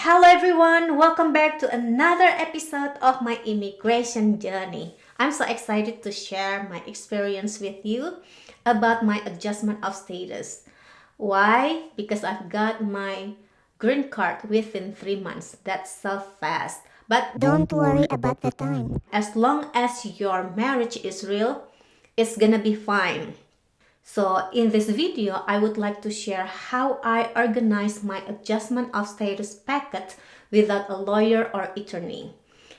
Hello everyone, welcome back to another episode of my immigration journey. I'm so excited to share my experience with you about my adjustment of status. Why? Because I've got my green card within 3 months. That's so fast. But Don't worry about the time. as long as your marriage is real, it's gonna be fine. So in this video, I would like to share how I organize my adjustment of status packet without a lawyer or attorney.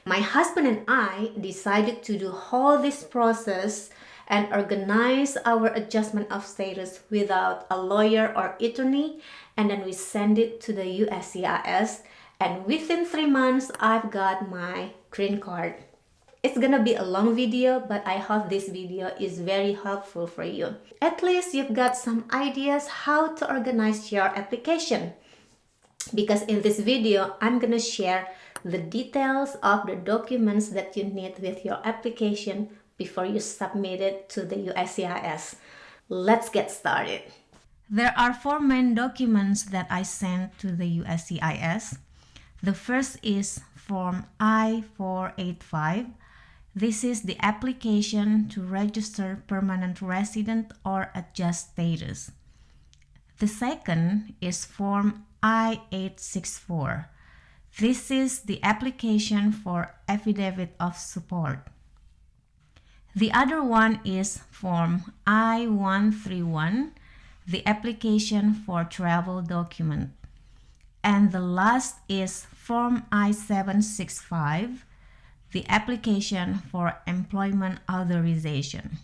My husband and I decided to do all this process and organize our adjustment of status without a lawyer or attorney, and then we send it to the USCIS, and within 3 months, I've got my green card. It's gonna be a long video, but I hope this video is very helpful for you. At least you've got some ideas how to organize your application. Because in this video, I'm gonna share the details of the documents that you need with your application before you submit it to the USCIS. Let's get started. There are 4 main documents that I sent to the USCIS. The first is Form I-485. This is the application to register permanent resident or adjust status. The second is Form I-864. This is the application for affidavit of support. The other one is Form I-131, the application for travel document. And the last is Form I-765, the application for employment authorization.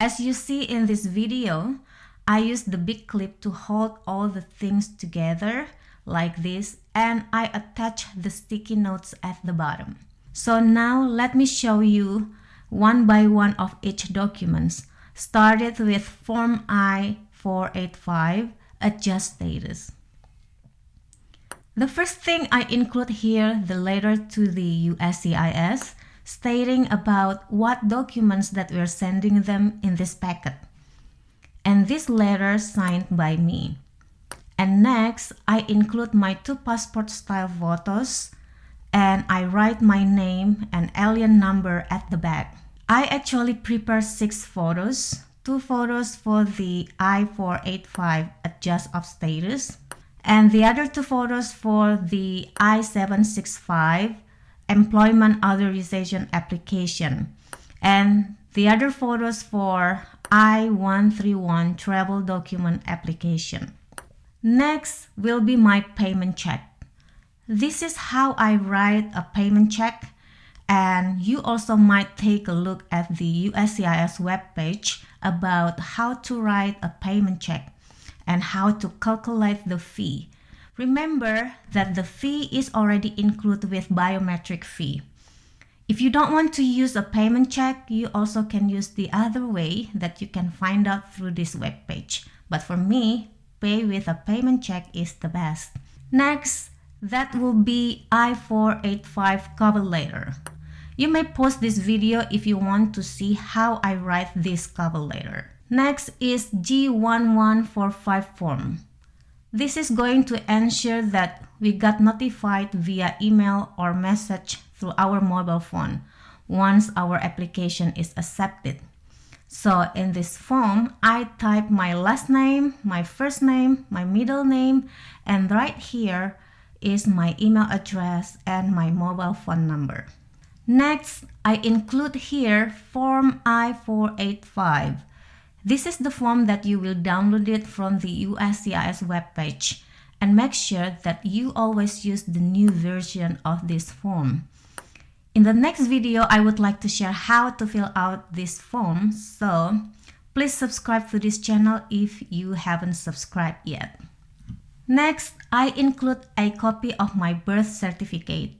As you see in this video, I used the big clip to hold all the things together like this, and I attach the sticky notes at the bottom. So now let me show you one by one of each documents. Started with Form I-485, adjust status. The first thing I include here the letter to the USCIS stating about what documents that we're sending them in this packet. And this letter signed by me. And next, I include my 2 passport style photos and I write my name and alien number at the back. I actually prepare 6 photos, 2 photos for the I-485 adjust of status, and the other 2 photos for the I-765 employment authorization application, and the other photos for I-131 travel document application. Next will be my payment check. This is how I write a payment check, and you also might take a look at the USCIS webpage about how to write a payment check and how to calculate the fee. Remember that the fee is already included with biometric fee. If you don't want to use a payment check, you also can use the other way that you can find out through this webpage. But for me, pay with a payment check is the best. Next, that will be I-485 cover letter. You may pause this video if you want to see how I write this cover letter. Next is G1145 form. This is going to ensure that we got notified via email or message through our mobile phone once our application is accepted. So in this form, I type my last name, my first name, my middle name, and right here is my email address and my mobile phone number. Next, I include here Form I-485. This is the form that you will download it from the USCIS webpage, and make sure that you always use the new version of this form. In the next video, I would like to share how to fill out this form, so please subscribe to this channel if you haven't subscribed yet. Next, I include a copy of my birth certificate.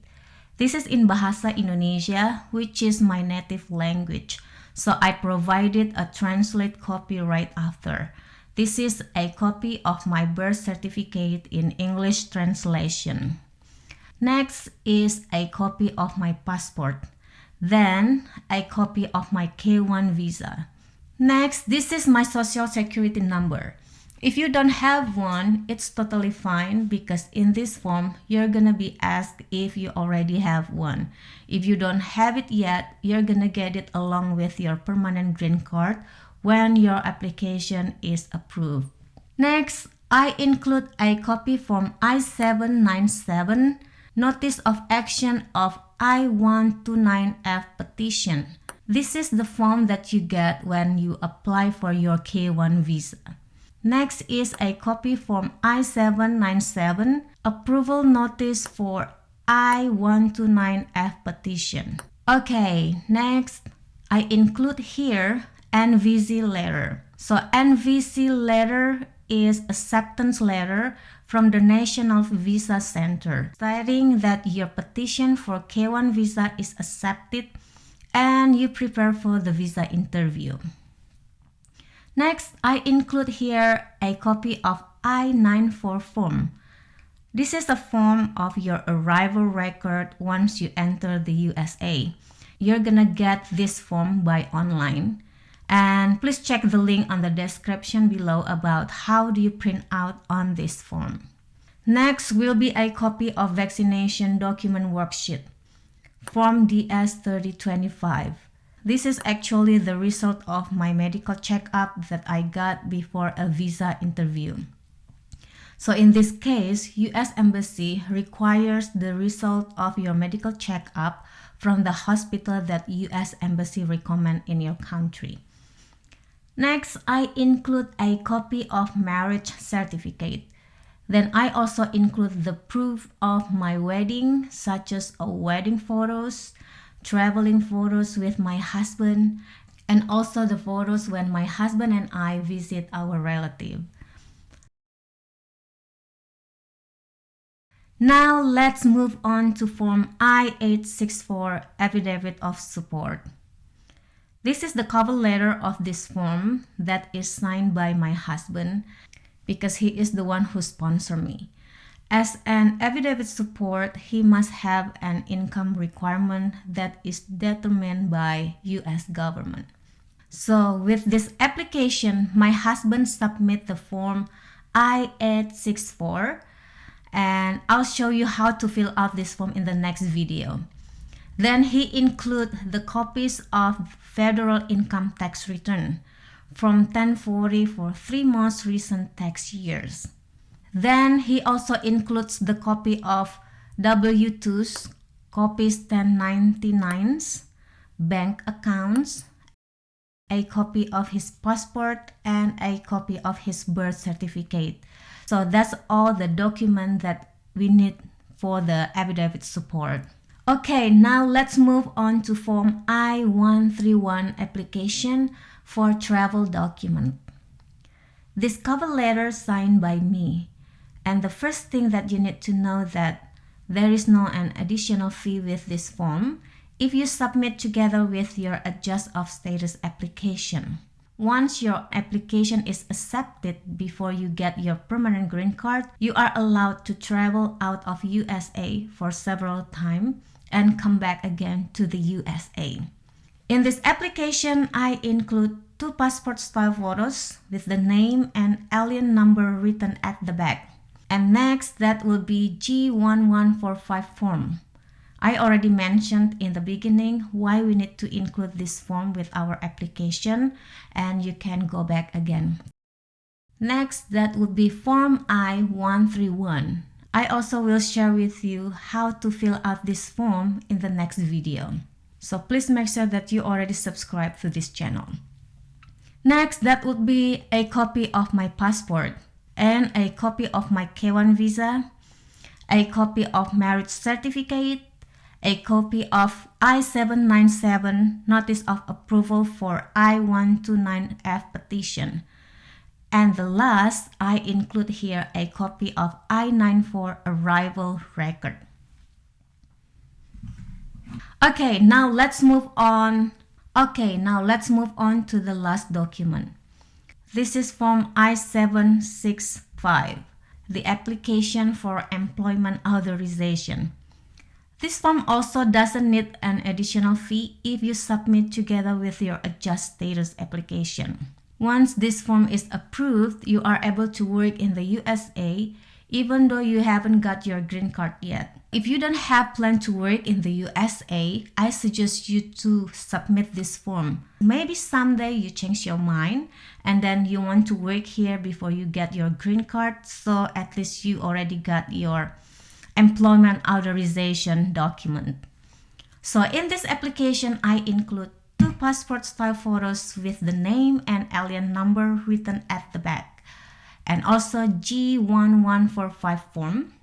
This is in Bahasa Indonesia, which is my native language. So I provided a translate copy right after. This is a copy of my birth certificate in English translation. Next is a copy of my passport. Then a copy of my K1 visa. Next, this is my social security number. If you don't have one, it's totally fine because in this form, you're gonna be asked if you already have one. If you don't have it yet, you're gonna get it along with your permanent green card when your application is approved. Next, I include a copy from I-797, Notice of Action of I-129F petition. This is the form that you get when you apply for your K1 visa. Next is a copy from I-797, Approval Notice for I-129F petition. Okay, next, I include here NVC letter. So NVC letter is acceptance letter from the National Visa Center stating that your petition for K1 visa is accepted and you prepare for the visa interview. Next, I include here a copy of I-94 form. This is a form of your arrival record once you enter the USA. You're gonna get this form by online. And please check the link on the description below about how do you print out on this form. Next will be a copy of vaccination document worksheet, Form DS-3025. This is actually the result of my medical checkup that I got before a visa interview. So in this case, US Embassy requires the result of your medical checkup from the hospital that US Embassy recommend in your country. Next, I include a copy of marriage certificate. Then I also include the proof of my wedding, such as wedding photos, traveling photos with my husband, and also the photos when my husband and I visit our relative. Now let's move on to Form I-864 Affidavit of Support. This is the cover letter of this form that is signed by my husband because he is the one who sponsored me. As an affidavit support, he must have an income requirement that is determined by US government. So with this application, my husband submit the form I-864 and I'll show you how to fill out this form in the next video. Then he include the copies of federal income tax return from 1040 for 3 most recent tax years. Then he also includes the copy of W-2s, copies 1099s, bank accounts, a copy of his passport, and a copy of his birth certificate. So that's all the document that we need for the affidavit support. Okay, now let's move on to Form I-131 application for travel document. This cover letter signed by me. And the first thing that you need to know that there is no an additional fee with this form if you submit together with your adjust of status application. Once your application is accepted before you get your permanent green card, you are allowed to travel out of USA for several times and come back again to the USA. In this application, I include 2 passport style photos with the name and alien number written at the back. And next, that will be G1145 form. I already mentioned in the beginning why we need to include this form with our application, and you can go back again. Next, that would be Form I-131. I also will share with you how to fill out this form in the next video. So please make sure that you already subscribe to this channel. Next, that would be a copy of my passport and a copy of my K1 visa, a copy of marriage certificate, a copy of I-797 Notice of Approval for I-129F petition. And the last, I include here a copy of I-94 arrival record. Okay, now let's move on. To the last document. This is Form I-765, the application for employment authorization. This form also doesn't need an additional fee if you submit together with your adjust status application. Once this form is approved, you are able to work in the USA even though you haven't got your green card yet. If you don't have plan to work in the USA, I suggest you to submit this form. Maybe someday you change your mind and then you want to work here before you get your green card, so at least you already got your employment authorization document. So in this application, I include 2 passport style photos with the name and alien number written at the back, and also G1145 form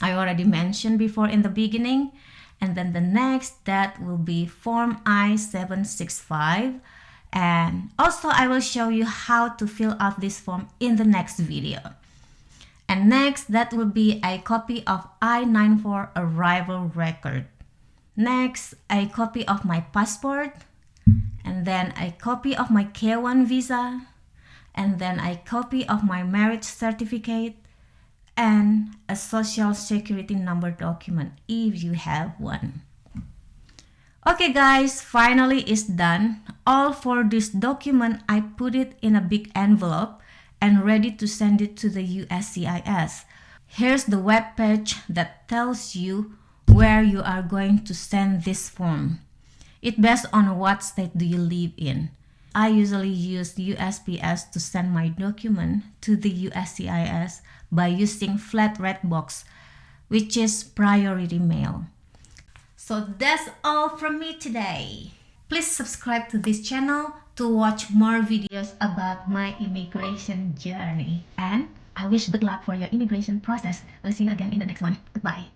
I already mentioned before in the beginning. And then the next that will be form I-765, and also I will show you how to fill out this form in the next video. And next that will be a copy of I-94 arrival record. Next, a copy of my passport, and then a copy of my K1 Visa, and then a copy of my marriage certificate, and a social security number document if you have one. Okay guys, finally it's done. All for this document, I put it in a big envelope and ready to send it to the USCIS. Here's the web page that tells you where you are going to send this form. It based on what state do you live in. I usually use USPS to send my document to the USCIS by using flat red box, which is priority mail. So that's all from me today. Please subscribe to this channel to watch more videos about my immigration journey. And I wish good luck for your immigration process. We'll see you again in the next one. Goodbye.